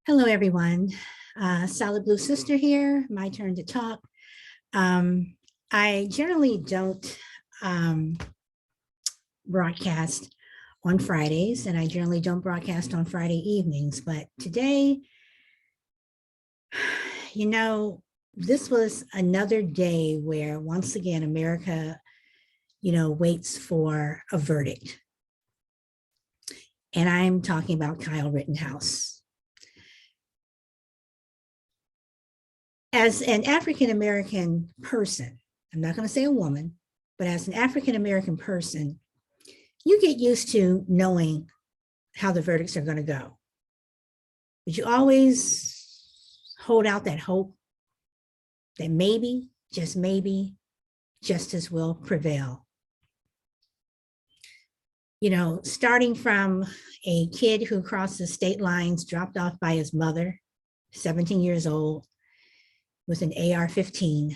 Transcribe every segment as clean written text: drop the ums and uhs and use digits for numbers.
Hello, everyone. Solid Blue Sister here. My turn to talk. I generally don't broadcast on Fridays, and I generally don't broadcast on Friday evenings. But today, this was another day where once again, America, waits for a verdict. And I'm talking about Kyle Rittenhouse. As an African-American person, I'm not going to say a woman, but as an African-American person, you get used to knowing how the verdicts are going to go. But you always hold out that hope that maybe, justice will prevail. Starting from a kid who crosses state lines, dropped off by his mother, 17 years old, with an AR-15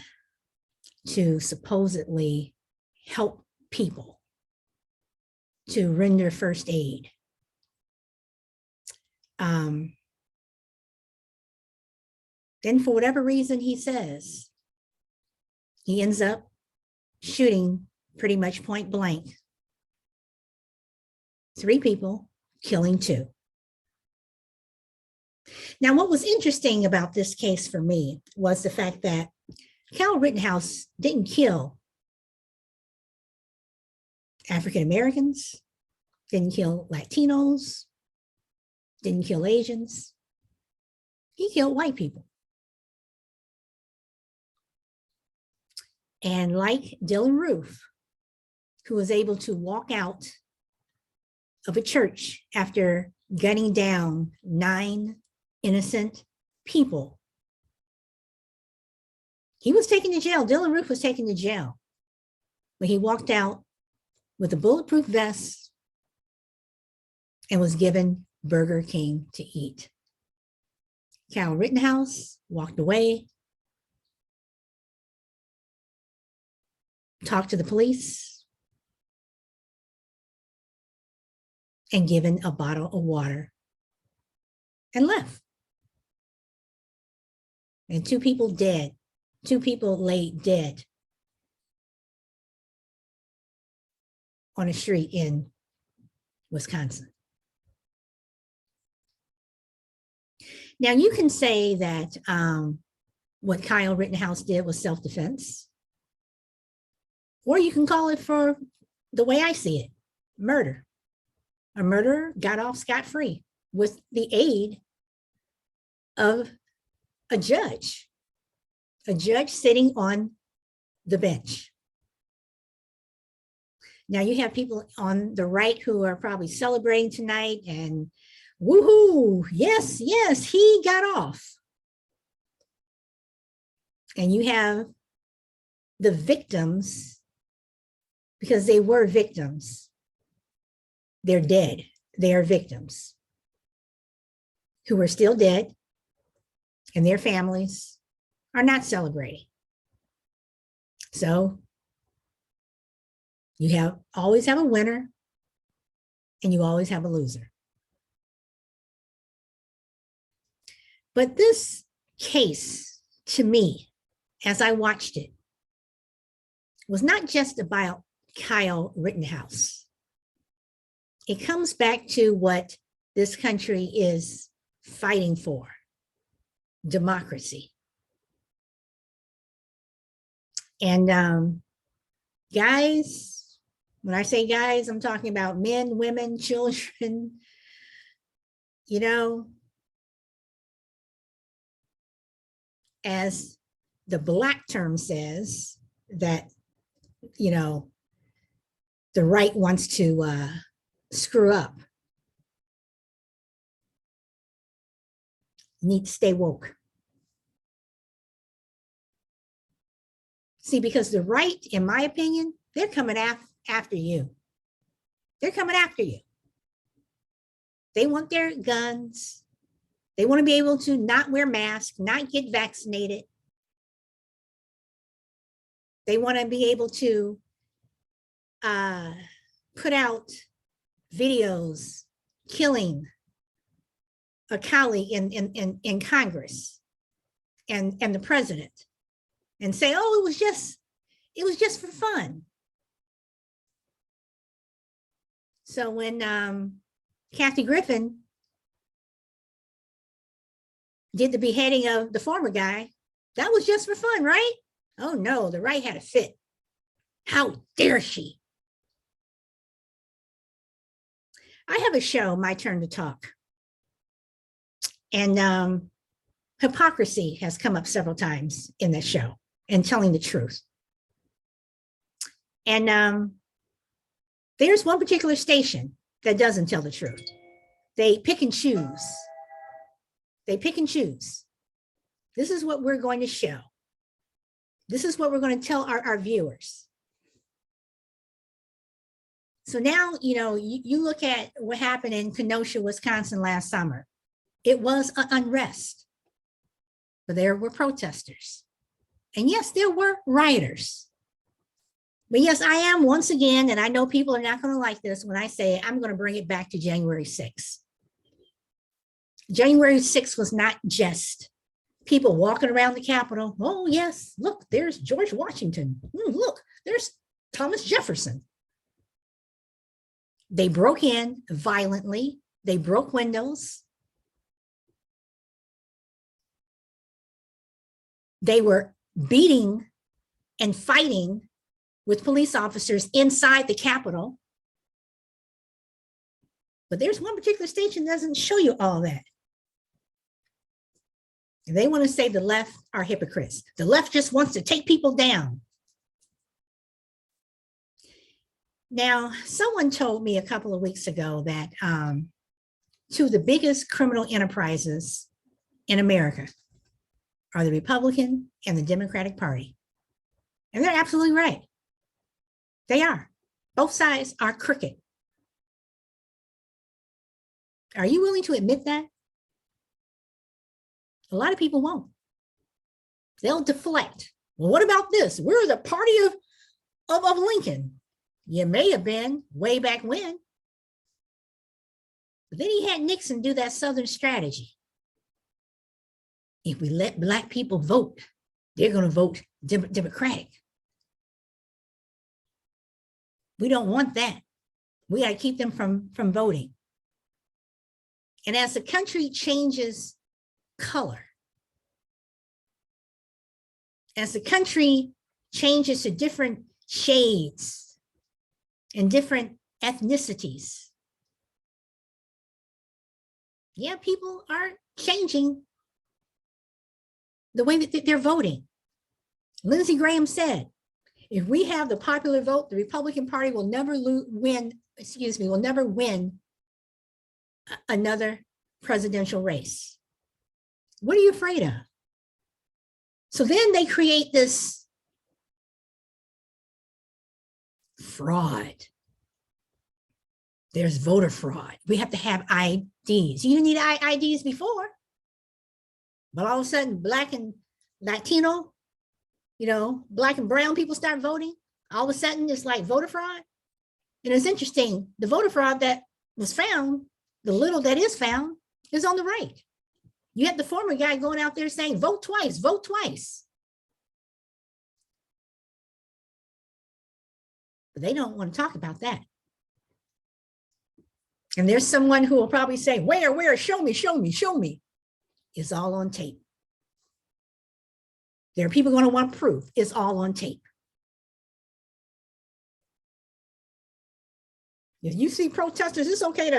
to supposedly help people to render first aid. Then for whatever reason he says, he ends up shooting pretty much point blank 3 people, killing 2. Now, what was interesting about this case for me was the fact that Kyle Rittenhouse didn't kill African Americans, didn't kill Latinos, didn't kill Asians. He killed white people. And like Dylan Roof, who was able to walk out of a church after gunning down 9 innocent people. He was taken to jail. Dylan Roof was taken to jail. But he walked out with a bulletproof vest and was given Burger King to eat. Kyle Rittenhouse walked away, talked to the police, and given a bottle of water and left. And 2 people dead. 2 people lay dead on a street in Wisconsin. Now, you can say that what Kyle Rittenhouse did was self-defense, or you can call it, for the way I see it, murder. A murderer got off scot-free with the aid of a judge sitting on the bench. Now, you have people on the right who are probably celebrating tonight and woohoo, yes, he got off. And you have the victims, because they were victims. They're dead. They are victims who are still dead, and their families are not celebrating. So you always have a winner, and you always have a loser. But this case, to me, as I watched it, was not just about Kyle Rittenhouse. It comes back to what this country is fighting for: democracy. And guys, when I say guys, I'm talking about men, women, children, as the Black term says, that, the right wants to screw up. You need to stay woke. See, because the right, in my opinion, they're coming after you. They're coming after you. They want their guns. They want to be able to not wear masks, not get vaccinated. They want to be able to put out videos killing a colleague in Congress and the president and say, oh, it was just for fun. So when Kathy Griffin did the beheading of the former guy, that was just for fun, right? Oh no, the right had a fit. How dare she? I have a show, My Turn to Talk. And hypocrisy has come up several times in that show and telling the truth. And there's one particular station that doesn't tell the truth. They pick and choose. They pick and choose. This is what we're going to show. This is what we're going to tell our viewers. So now, you look at what happened in Kenosha, Wisconsin last summer. It was an unrest, but there were protesters. And yes, there were rioters. But yes, I am once again, and I know people are not going to like this when I say it, I'm going to bring it back to January 6th. January 6th was not just people walking around the Capitol. Oh, yes, look, there's George Washington. Look, there's Thomas Jefferson. They broke in violently. They broke windows. They were beating and fighting with police officers inside the Capitol. But there's one particular station that doesn't show you all that. And they want to say the left are hypocrites. The left just wants to take people down. Now, someone told me a couple of weeks ago that two of the biggest criminal enterprises in America are the Republican and the Democratic Party. And they're absolutely right. They are. Both sides are crooked. Are you willing to admit that? A lot of people won't. They'll deflect. Well, what about this? We're the party of Lincoln. You may have been way back when. But then he had Nixon do that Southern strategy. If we let Black people vote, they're going to vote Democratic. We don't want that. We got to keep them from voting. And as the country changes color, as the country changes to different shades and different ethnicities, yeah, people are changing the way that they're voting. Lindsey Graham said, if we have the popular vote, the Republican Party will never win another presidential race. What are you afraid of? So then they create this fraud. There's voter fraud. We have to have IDs. You didn't need IDs before. But all of a sudden, Black and Latino, Black and brown people start voting. All of a sudden, it's like voter fraud. And it's interesting, the voter fraud that was found, the little that is found, is on the right. You had the former guy going out there saying, vote twice, vote twice. But they don't want to talk about that. And there's someone who will probably say, where, show me, show me, show me. It's all on tape. There are people going to want proof. It's all on tape. If you see protesters, it's okay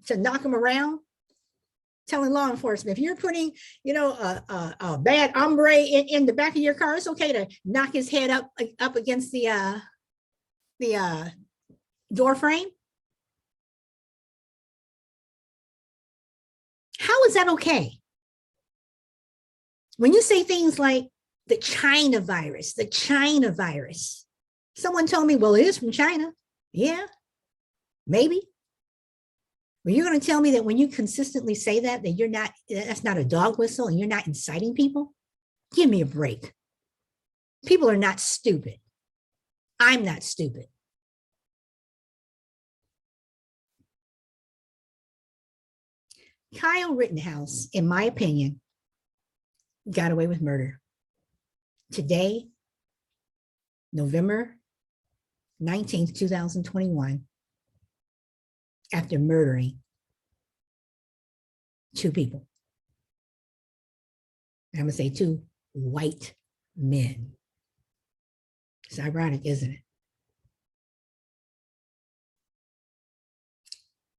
to knock them around. Telling law enforcement, if you're putting, a bad hombre in the back of your car, it's okay to knock his head up against the door frame. How is that okay? When you say things like the China virus, someone told me, well, it is from China. Yeah, maybe. But you're going to tell me that when you consistently say that that's not a dog whistle and you're not inciting people? Give me a break. People are not stupid. I'm not stupid. Kyle Rittenhouse, in my opinion, got away with murder. Today, November 19th, 2021, after murdering 2 people. I'm going to say 2 white men. It's ironic, isn't it?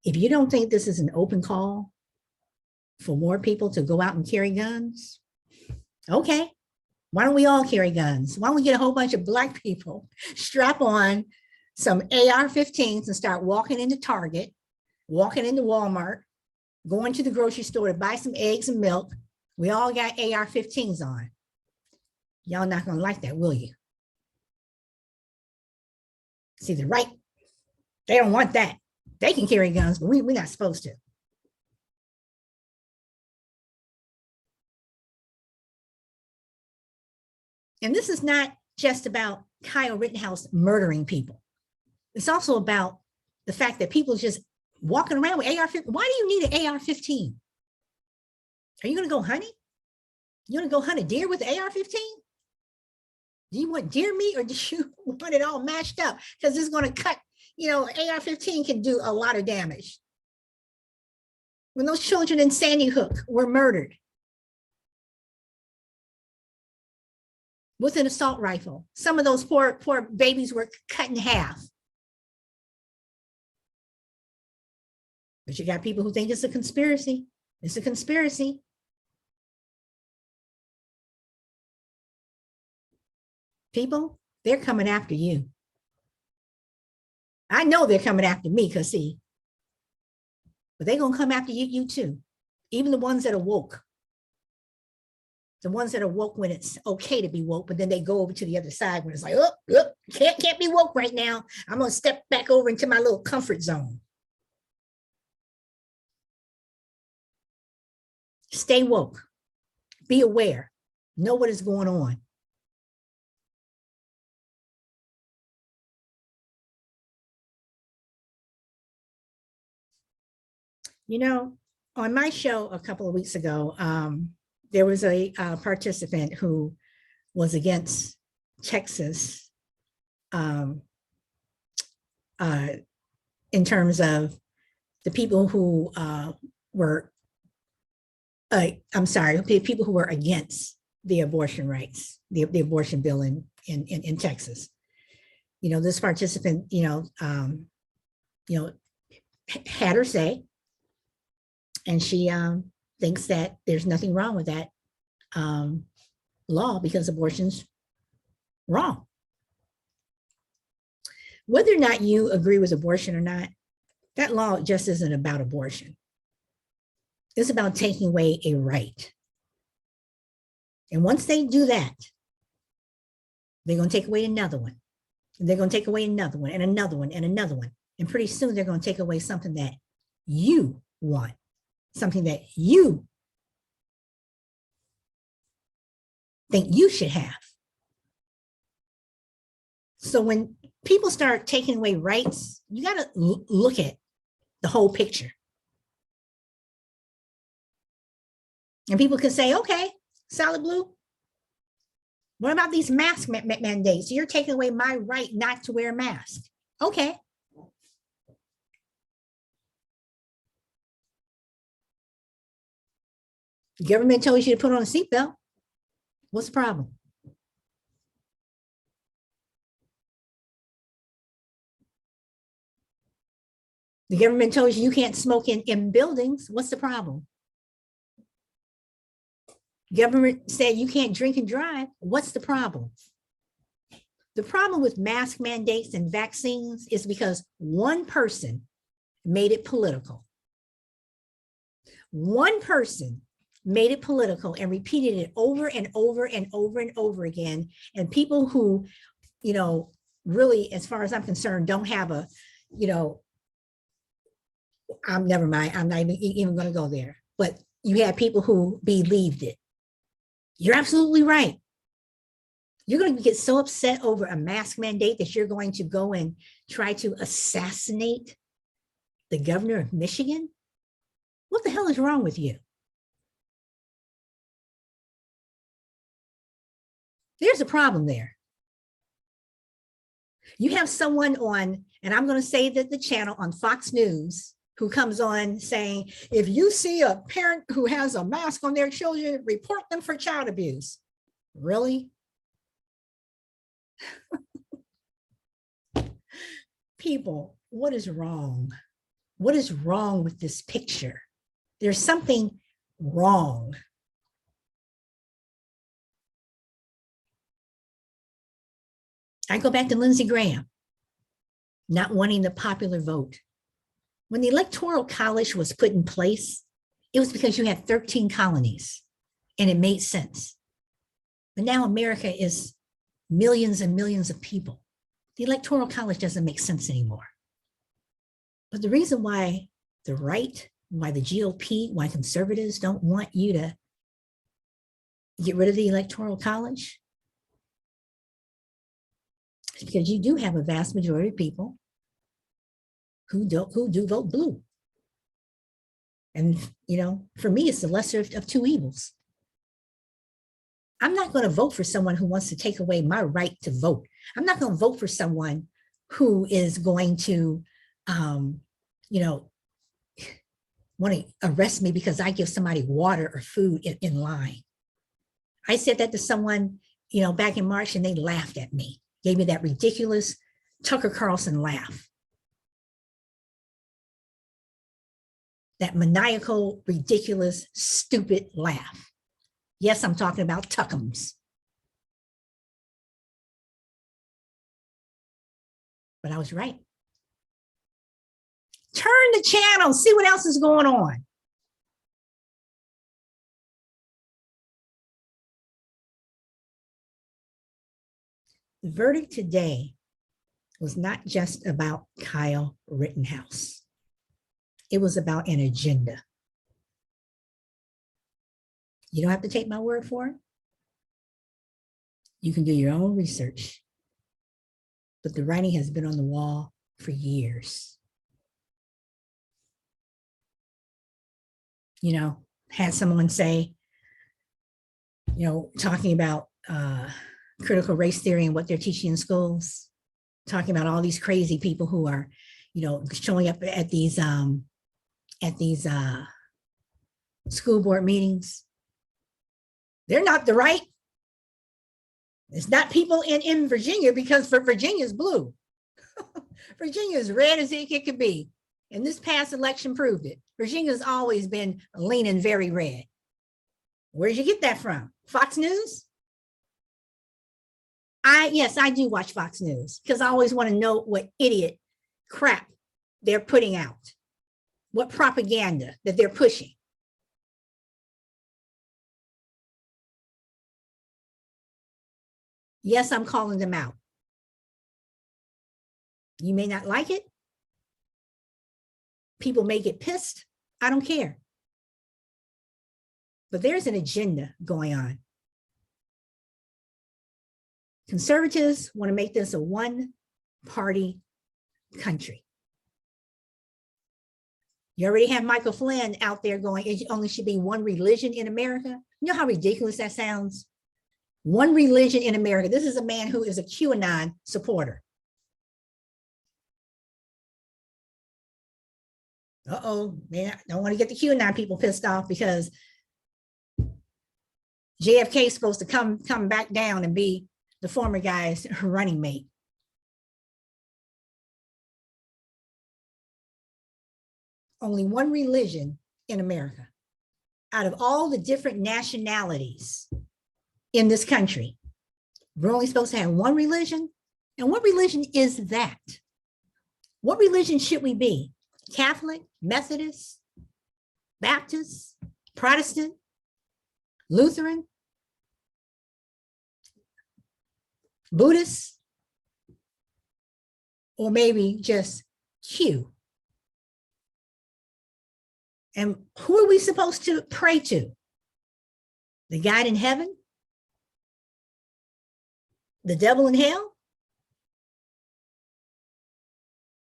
If you don't think this is an open call for more people to go out and carry guns, okay, why don't we all carry guns? Why don't we get a whole bunch of Black people, strap on some AR-15s and start walking into Target, walking into Walmart, going to the grocery store to buy some eggs and milk. We all got AR-15s on. Y'all not gonna like that, will you? See, the right, they don't want that. They can carry guns, but we're not supposed to. And this is not just about Kyle Rittenhouse murdering people. It's also about the fact that people just walking around with AR-15. Why do you need an AR-15? Are you going to go hunting? You want to go hunt a deer with an AR-15? Do you want deer meat or do you want it all mashed up? Because it's going to cut, AR-15 can do a lot of damage. When those children in Sandy Hook were murdered with an assault rifle, some of those poor babies were cut in half. But you got people who think it's a conspiracy. It's a conspiracy. People, they're coming after you. I know they're coming after me because see, but they're going to come after you too. Even the ones that are woke. The ones that are woke when it's okay to be woke, but then they go over to the other side when it's like, oh, can't be woke right now. I'm going to step back over into my little comfort zone. Stay woke. Be aware. Know what is going on. On my show a couple of weeks ago, there was a participant who was against Texas in terms of the people who were, people who were against the abortion rights, the abortion bill in Texas. This participant, had her say, and she thinks that there's nothing wrong with that law because abortion's wrong. Whether or not you agree with abortion or not, that law just isn't about abortion. It's about taking away a right. And once they do that, they're going to take away another one. And they're going to take away another one and another one and another one. And pretty soon they're going to take away something that you want, something that you think you should have. So when people start taking away rights, you got to look at the whole picture. And people can say, okay, Solid Blue, what about these mask mandates? You're taking away my right not to wear a mask. Okay. The government told you to put on a seatbelt. What's the problem? The government told you can't smoke in buildings. What's the problem? Government said you can't drink and drive. What's the problem? The problem with mask mandates and vaccines is because one person made it political. One person made it political and repeated it over and over and over and over again. And people who, really, as far as I'm concerned, don't have a, never mind. I'm not even going to go there. But you had people who believed it. You're absolutely right. You're going to get so upset over a mask mandate that you're going to go and try to assassinate the governor of Michigan. What the hell is wrong with you? There's a problem there. You have someone on, and I'm going to say that the channel on Fox News, who comes on saying, if you see a parent who has a mask on their children, report them for child abuse. Really? People, what is wrong? What is wrong with this picture? There's something wrong. I go back to Lindsey Graham, not wanting the popular vote. When the Electoral College was put in place, it was because you had 13 colonies and it made sense. But now America is millions and millions of people. The Electoral College doesn't make sense anymore. But the reason why the right, why the GOP, why conservatives don't want you to get rid of the Electoral College is because you do have a vast majority of people who do vote blue. And, you know, for me, it's the lesser of two evils. I'm not going to vote for someone who wants to take away my right to vote. I'm not going to vote for someone who is going to, you know, want to arrest me because I give somebody water or food in line. I said that to someone, you know, back in March, and they laughed at me, gave me that ridiculous Tucker Carlson laugh. That maniacal, ridiculous, stupid laugh. Yes, I'm talking about Tuckums. But I was right. Turn the channel, see what else is going on. The verdict today was not just about Kyle Rittenhouse. It was about an agenda. You don't have to take my word for it. You can do your own research. But the writing has been on the wall for years. You know, had someone say, you know, talking about critical race theory and what they're teaching in schools, talking about all these crazy people who are, you know, showing up at these school board meetings. They're not the right. It's not people in Virginia, because for Virginia is blue. Virginia is red as it could be. And this past election proved it. Virginia's always been leaning very red. Where did you get that from? Fox News? Yes, I do watch Fox News because I always want to know what idiot crap they're putting out, what propaganda that they're pushing. Yes, I'm calling them out. You may not like it. People may get pissed. I don't care. But there's an agenda going on. Conservatives want to make this a one-party country. You already have Michael Flynn out there going, it only should be one religion in America. You know how ridiculous that sounds? One religion in America. This is a man who is a QAnon supporter. Man, I don't want to get the QAnon people pissed off because JFK is supposed to come back down and be the former guy's running mate. Only one religion in America. Out of all the different nationalities in this country, we're only supposed to have one religion. And what religion is that? What religion should we be? Catholic, Methodist, Baptist, Protestant, Lutheran, Buddhist, or maybe just Q? And who are we supposed to pray to? The God in heaven? The devil in hell?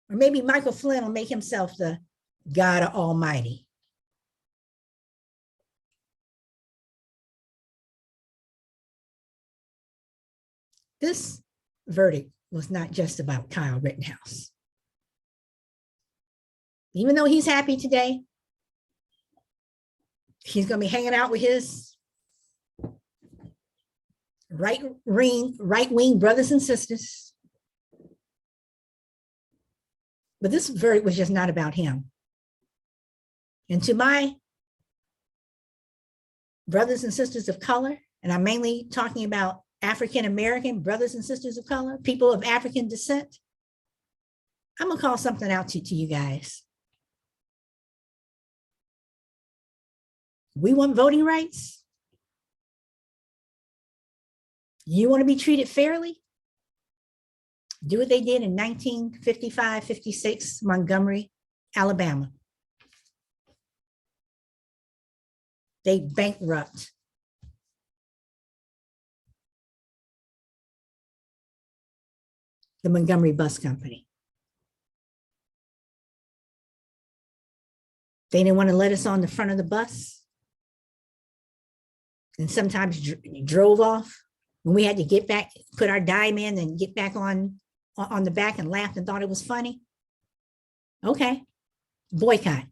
Or maybe Michael Flynn will make himself the God Almighty. this verdict was not just about Kyle Rittenhouse. Even though he's happy today, he's going to be hanging out with his right-wing brothers and sisters. But this verdict was just not about him. And to my brothers and sisters of color, and I'm mainly talking about African-American brothers and sisters of color, people of African descent, I'm going to call something out to you guys. We want voting rights. You want to be treated fairly? Do what they did in 1955, 56, Montgomery, Alabama. They bankrupt the Montgomery Bus Company. They didn't want to let us on the front of the bus, and sometimes drove off when we had to get back, put our dime in and get back on the back, and laughed and thought it was funny. Okay, boycott.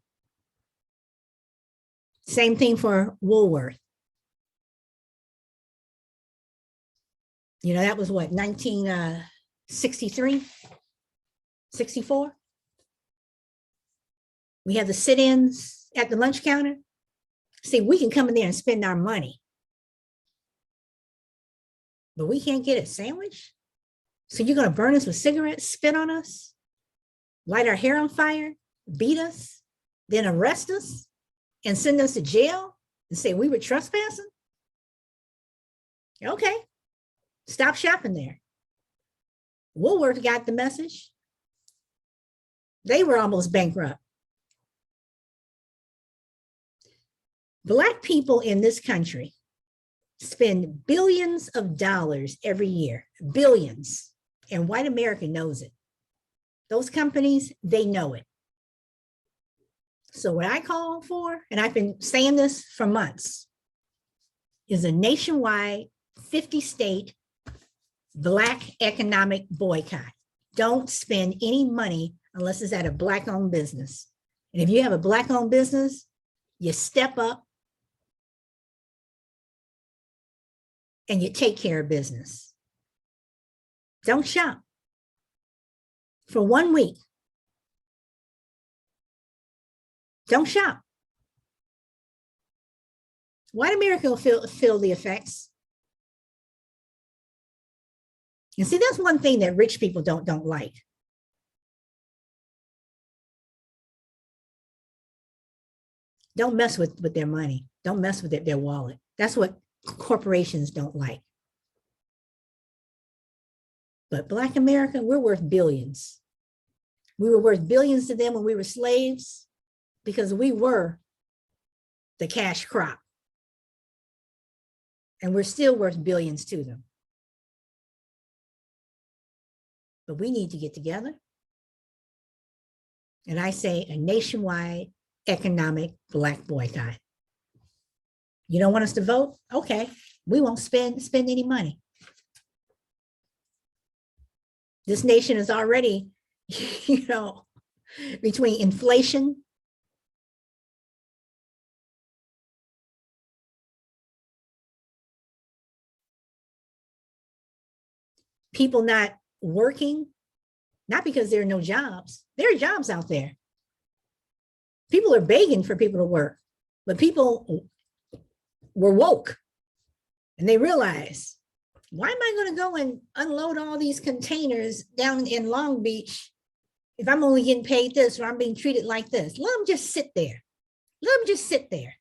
Same thing for Woolworth. You know, that was what, 1963, 64? We had the sit-ins at the lunch counter. See, we can come in there and spend our money, but we can't get a sandwich? So you're going to burn us with cigarettes, spit on us, light our hair on fire, beat us, then arrest us and send us to jail and say we were trespassing? Okay, stop shopping there. Woolworth got the message. They were almost bankrupt. Black people in this country spend billions of dollars every year, billions, and white America knows it. Those companies, they know it. So what I call for, and I've been saying this for months, is a nationwide 50-state Black economic boycott. Don't spend any money unless it's at a Black-owned business. And if you have a Black-owned business, you step up and you take care of business. Don't shop for 1 week. Don't shop. White America will feel the effects. And see, that's one thing that rich people don't like. Don't mess with their money. Don't mess with their wallet. That's what corporations don't like. But Black America, we're worth billions. We were worth billions to them when we were slaves because we were the cash crop. And we're still worth billions to them. But we need to get together. And I say a nationwide economic Black boycott. You don't want us to vote? Okay, we won't spend any money. This nation is already, you know, between inflation, people not working, not because there are no jobs. There are jobs out there. People are begging for people to work, but people were woke and they realized, why am I going to go and unload all these containers down in Long Beach if I'm only getting paid this or I'm being treated like this? Let them just sit there. Let them just sit there.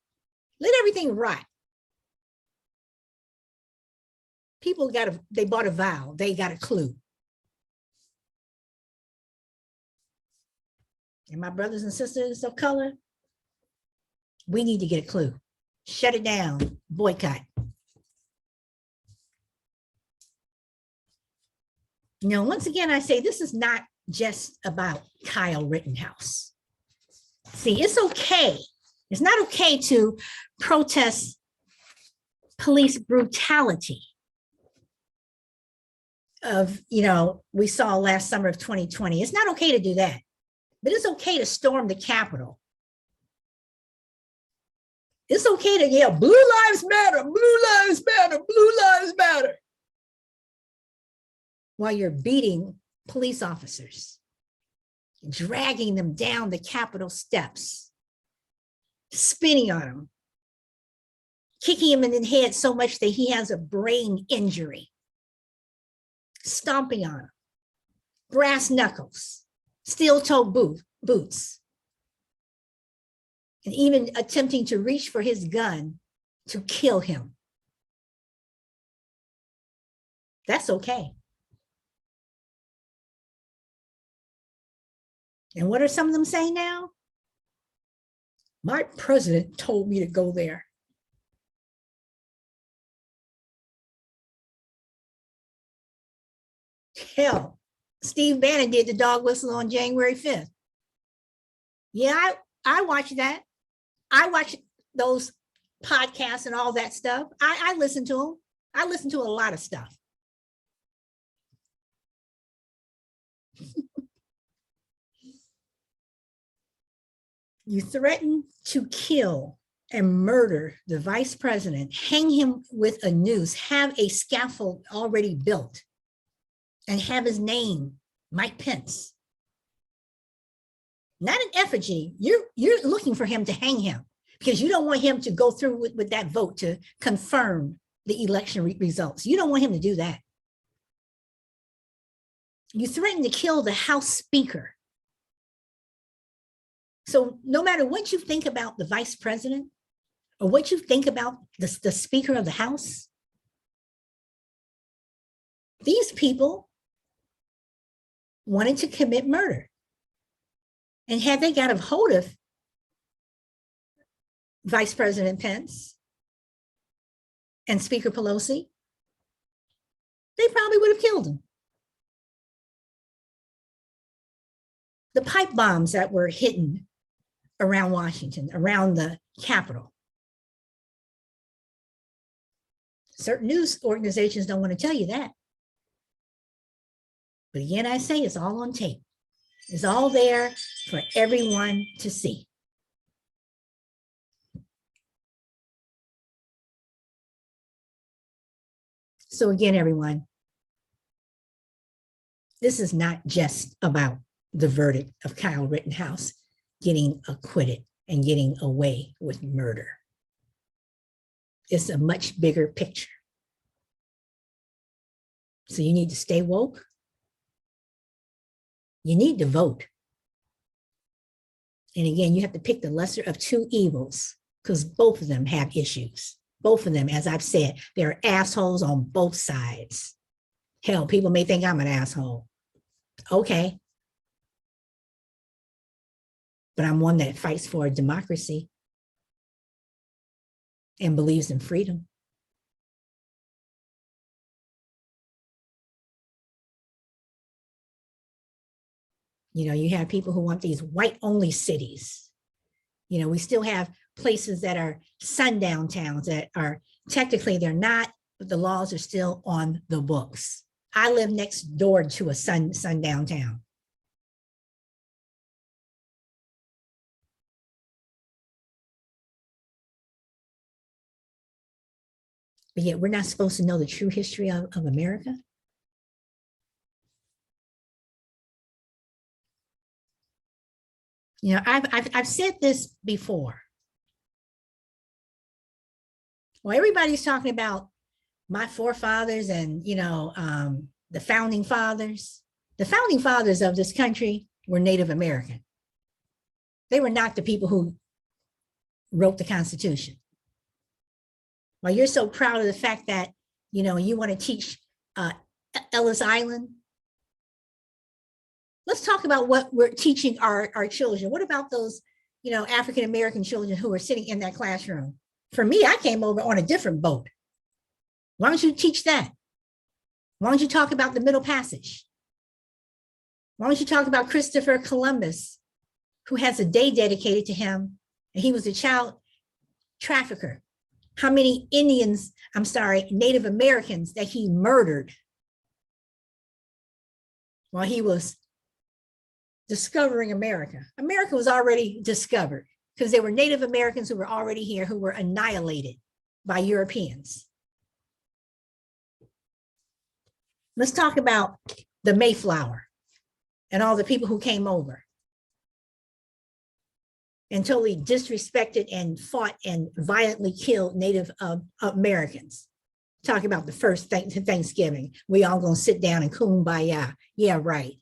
Let everything rot. People they bought a vow. They got a clue. And my brothers and sisters of color, we need to get a clue. Shut it down, boycott. You know, once again, I say this is not just about Kyle Rittenhouse. See, it's okay. It's not okay to protest police brutality. we saw last summer of 2020. It's not okay to do that, but it's okay to storm the Capitol. It's okay to yell, blue lives matter, blue lives matter, blue lives matter, while you're beating police officers, dragging them down the Capitol steps, spinning on them, kicking him in the head so much that he has a brain injury, stomping on him, brass knuckles, steel-toe boots, and even attempting to reach for his gun to kill him. That's okay. And what are some of them saying now? My president told me to go there. Hell, Steve Bannon did the dog whistle on January 5th. Yeah, I watched that. I watch those podcasts and all that stuff. I listen to them. I listen to a lot of stuff. You threaten to kill and murder the vice president, hang him with a noose, have a scaffold already built, and have his name, Mike Pence. Not an effigy. You're looking for him to hang him because you don't want him to go through with that vote to confirm the election results. You don't want him to do that. You threaten to kill the House Speaker. So no matter what you think about the vice president or what you think about the Speaker of the House, these people wanted to commit murder. And had they got a hold of Vice President Pence and Speaker Pelosi, they probably would have killed him. The pipe bombs that were hidden around Washington, around the Capitol. Certain news organizations don't want to tell you that. But again, I say it's all on tape. It's all there for everyone to see. So again, everyone, this is not just about the verdict of Kyle Rittenhouse getting acquitted and getting away with murder. It's a much bigger picture. So you need to stay woke. You need to vote. And again, you have to pick the lesser of two evils because both of them have issues. Both of them, as I've said, there are assholes on both sides. Hell, people may think I'm an asshole. Okay. But I'm one that fights for a democracy and believes in freedom. You know, you have people who want these white-only cities. You know, we still have places that are sundown towns that are technically they're not, but the laws are still on the books. I live next door to a sundown town. But yet we're not supposed to know the true history of America. You know, I've said this before. Well, everybody's talking about my forefathers and, you know, the founding fathers. The founding fathers of this country were Native American. They were not the people who wrote the Constitution. While you're so proud of the fact that, you know, you want to teach Ellis Island, let's talk about what we're teaching our children. What about those, you know, African-American children who are sitting in that classroom? For me, I came over on a different boat. Why don't you teach that? Why don't you talk about the Middle Passage? Why don't you talk about Christopher Columbus, who has a day dedicated to him, and he was a child trafficker? How many Native Americans that he murdered while he was discovering America. America was already discovered because there were Native Americans who were already here who were annihilated by Europeans. Let's talk about the Mayflower and all the people who came over and totally disrespected and fought and violently killed Native Americans. Talk about the first Thanksgiving. We all gonna sit down and kumbaya. Yeah, right.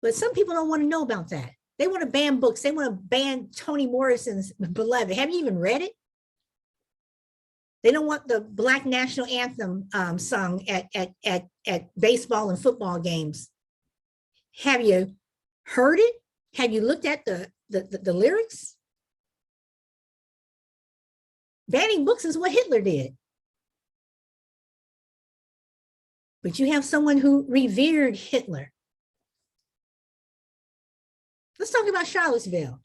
But some people don't want to know about that. They want to ban books. They want to ban Toni Morrison's Beloved. Have you even read it? They don't want the Black National Anthem sung at baseball and football games. Have you heard it? Have you looked at the lyrics? Banning books is what Hitler did. But you have someone who revered Hitler. Let's talk about Charlottesville.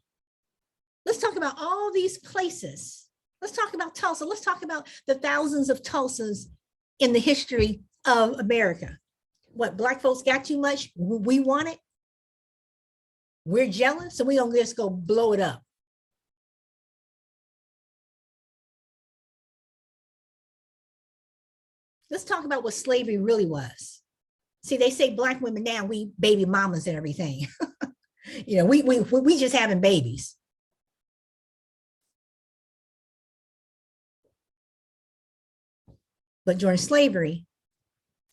Let's talk about all these places. Let's talk about Tulsa. Let's talk about the thousands of Tulsas in the history of America. What, Black folks got too much? We want it. We're jealous, so we don't just go blow it up. Let's talk about what slavery really was. See, they say Black women now, we baby mamas and everything. You know, we just having babies. But during slavery,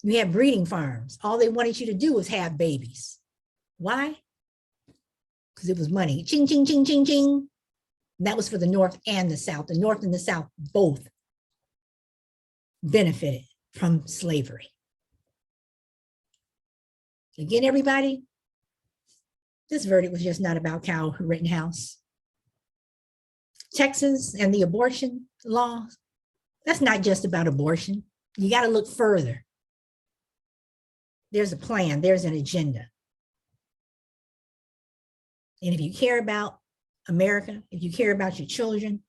you had breeding farms. All they wanted you to do was have babies. Why? Because it was money. Ching, ching, ching, ching, ching. And that was for the North and the South. The North and the South both benefited from slavery. Again, everybody, this verdict was just not about Kyle Rittenhouse. Texas and the abortion law, that's not just about abortion. You got to look further. There's a plan, there's an agenda. And if you care about America, if you care about your children,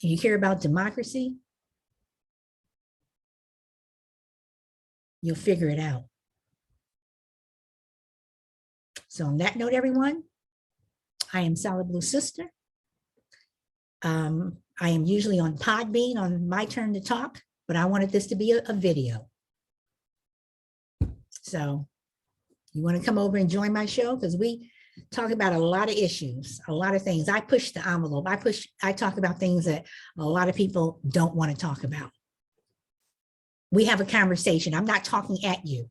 if you care about democracy, you'll figure it out. So on that note, everyone, I am Solid Blue Sister. I am usually on Podbean on My Turn to Talk, but I wanted this to be a video. So you want to come over and join my show? Because we talk about a lot of issues, a lot of things. I push the envelope. I talk about things that a lot of people don't want to talk about. We have a conversation. I'm not talking at you.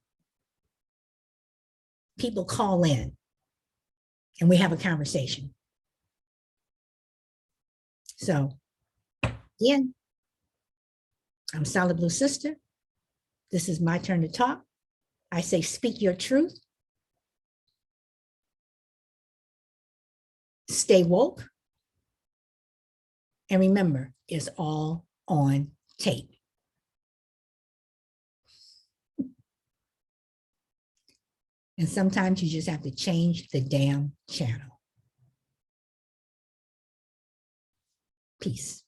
People call in and we have a conversation. So again, I'm Solid Blue Sister. This is My Turn to Talk. I say, speak your truth. Stay woke. And remember, it's all on tape. And sometimes you just have to change the damn channel. Peace.